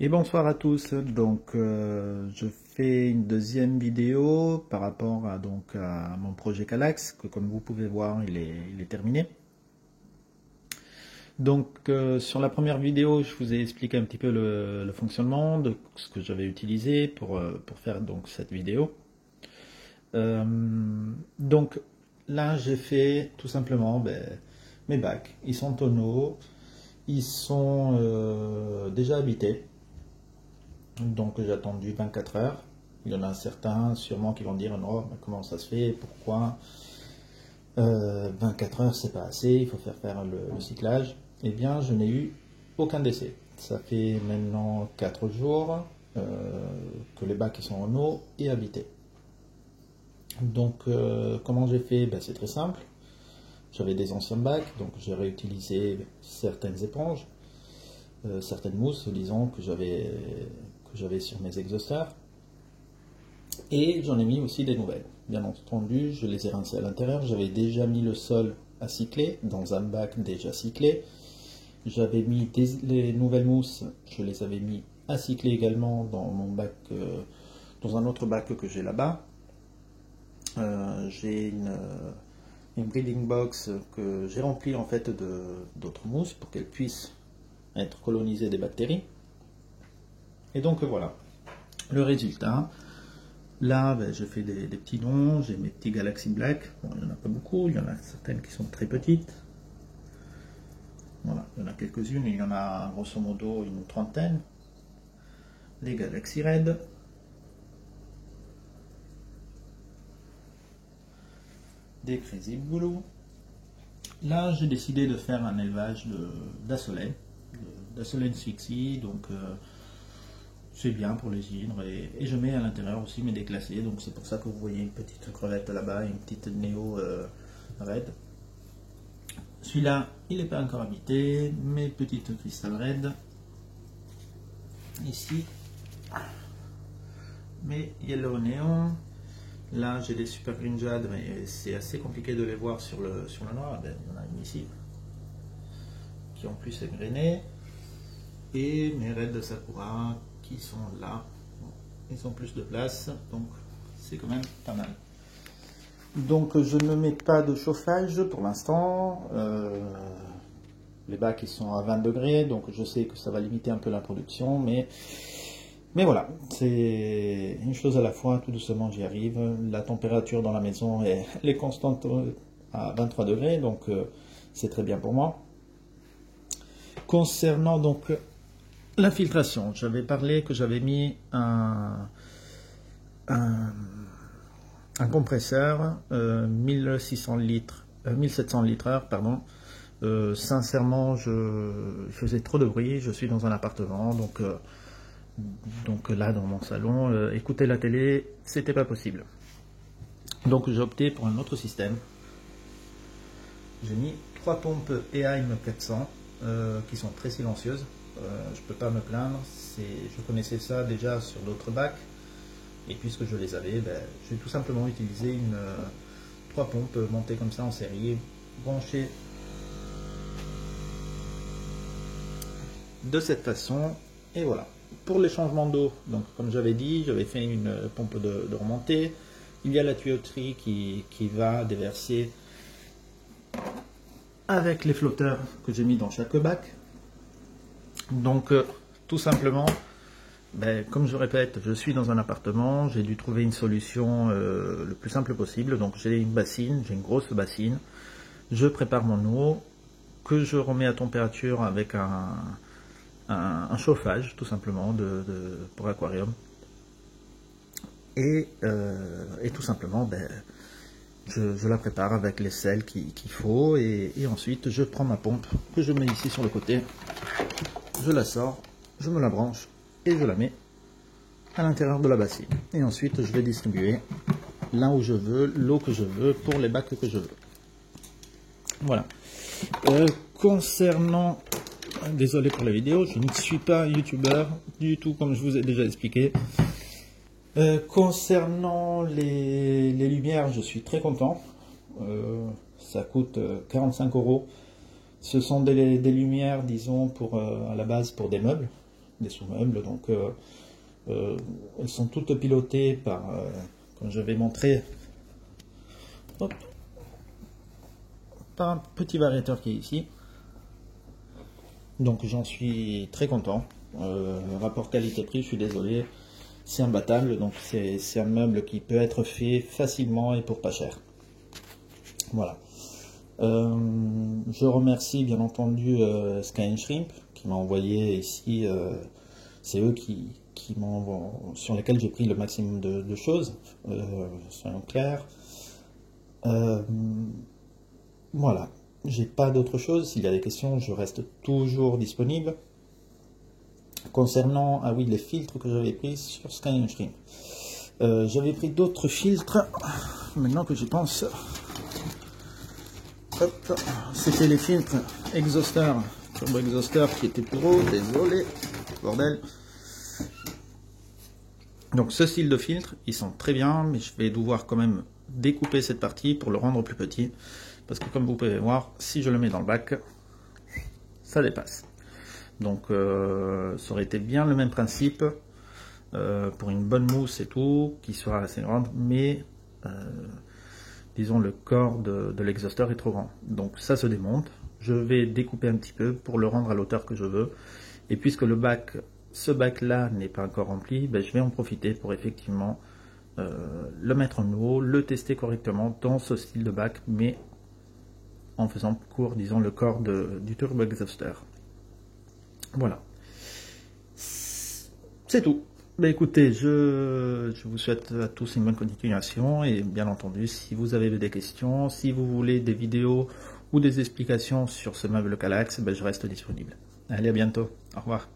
Et bonsoir à tous. Donc, je fais une deuxième vidéo par rapport à mon projet Kallax, que comme vous pouvez voir, il est terminé. Donc, sur la première vidéo, je vous ai expliqué un petit peu le fonctionnement de ce que j'avais utilisé pour faire donc cette vidéo. Donc, là, j'ai fait tout simplement mes bacs. Ils sont tonneaux, ils sont déjà habités. Donc j'ai attendu 24 heures. Il y en a certains sûrement qui vont dire non, mais comment ça se fait, pourquoi 24 heures c'est pas assez, il faut faire le cyclage. Eh bien je n'ai eu aucun décès. Ça fait maintenant 4 jours que les bacs sont en eau et habités. Donc comment j'ai fait? C'est très simple. J'avais des anciens bacs, donc j'ai réutilisé certaines éponges, certaines mousses, disons, que j'avais sur mes exhausteurs, et j'en ai mis aussi des nouvelles. Bien entendu, je les ai rincées à l'intérieur. J'avais déjà mis le sol à cycler dans un bac déjà cyclé. J'avais mis les nouvelles mousses, je les avais mis à cycler également dans mon bac, dans un autre bac que j'ai là-bas. J'ai une breeding box que j'ai remplie en fait d'autres mousses pour qu'elles puissent être colonisées des bactéries. Et donc voilà, le résultat. Là, je fais des petits noms, j'ai mes petits Galaxy Black. Bon, il n'y en a pas beaucoup, il y en a certaines qui sont très petites. Voilà, il y en a quelques-unes, il y en a grosso modo une trentaine. Les Galaxy Red. Des Crazy Blue. Là, j'ai décidé de faire un élevage d'Assolène Swixie, donc c'est bien pour les hydres, et je mets à l'intérieur aussi mes déclassés, donc c'est pour ça que vous voyez une petite crevette là-bas, une petite néo red. Celui-là, il n'est pas encore habité, mes petites cristal red, ici, mes yellow néon. Là j'ai des super green jade, mais c'est assez compliqué de les voir sur le noir. Il y en a une ici, qui en plus est grainée, et mes reds de sakura, qui sont là, ils ont plus de place, donc c'est quand même pas mal. Donc je ne mets pas de chauffage pour l'instant. Les bacs ils sont à 20 degrés, donc je sais que ça va limiter un peu la production, mais voilà, c'est une chose à la fois, tout doucement j'y arrive. La température dans la maison elle est constante à 23 degrés, donc c'est très bien pour moi. Concernant donc l'infiltration, j'avais parlé que j'avais mis un compresseur 1600 litres, 1700 litres heure, pardon. Sincèrement, je faisais trop de bruit. Je suis dans un appartement, donc là dans mon salon, écouter la télé, c'était pas possible. Donc j'ai opté pour un autre système. J'ai mis 3 pompes EHEIM 400 qui sont très silencieuses. Je peux pas me plaindre, je connaissais ça déjà sur d'autres bacs, et puisque je les avais, j'ai tout simplement utilisé 3 pompes montées comme ça en série, branchées de cette façon, et voilà. Pour les changements d'eau, donc comme j'avais dit, j'avais fait une pompe de remontée. Il y a la tuyauterie qui va déverser avec les flotteurs que j'ai mis dans chaque bac. Donc tout simplement, comme je répète, je suis dans un appartement, j'ai dû trouver une solution le plus simple possible. Donc j'ai une bassine, j'ai une grosse bassine, je prépare mon eau, que je remets à température avec un chauffage tout simplement pour aquarium. Et tout simplement, je la prépare avec les sels qu'il faut, et ensuite je prends ma pompe que je mets ici sur le côté, je la sors, je me la branche et je la mets à l'intérieur de la bassine. Et ensuite je vais distribuer là où je veux, l'eau que je veux, pour les bacs que je veux. Voilà. Concernant, désolé pour la vidéo, je ne suis pas youtubeur du tout, comme je vous ai déjà expliqué. Concernant les lumières, je suis très content. Ça coûte 45 €. Ce sont des lumières, disons, à la base pour des meubles. des sous-meubles. Donc elles sont toutes pilotées par, comme je vais montrer, hop, par un petit variateur qui est ici. Donc j'en suis très content. Rapport qualité-prix, je suis désolé, c'est imbattable. Donc c'est un meuble qui peut être fait facilement et pour pas cher. Voilà. Je remercie bien entendu Sky & Shrimp qui m'a envoyé ici. C'est eux qui m'ont, sur lesquels j'ai pris le maximum de choses. Soyons clairs. Voilà. J'ai pas d'autre chose. S'il y a des questions, je reste toujours disponible. Concernant, ah oui, les filtres que j'avais pris sur Sky & Shrimp. J'avais pris d'autres filtres. Maintenant que j'y pense. C'était les filtres Exhauster, Turbo Exhauster qui étaient plus gros. Désolé, bordel. Donc ce style de filtre, ils sont très bien, mais je vais devoir quand même découper cette partie pour le rendre plus petit. Parce que comme vous pouvez voir, si je le mets dans le bac, ça dépasse. Donc ça aurait été bien le même principe pour une bonne mousse et tout, qui soit assez grande, mais disons le corps de l'exhauster est trop grand. Donc ça se démonte. Je vais découper un petit peu pour le rendre à l'auteur que je veux. Et puisque ce bac là n'est pas encore rempli, ben, je vais en profiter pour effectivement le mettre en eau, le tester correctement dans ce style de bac, mais en faisant court, disons, le corps du Turbo Exhauster. Voilà. C'est tout. Ben écoutez, je vous souhaite à tous une bonne continuation et bien entendu, si vous avez des questions, si vous voulez des vidéos ou des explications sur ce meuble Kallax, ben je reste disponible. Allez, à bientôt. Au revoir.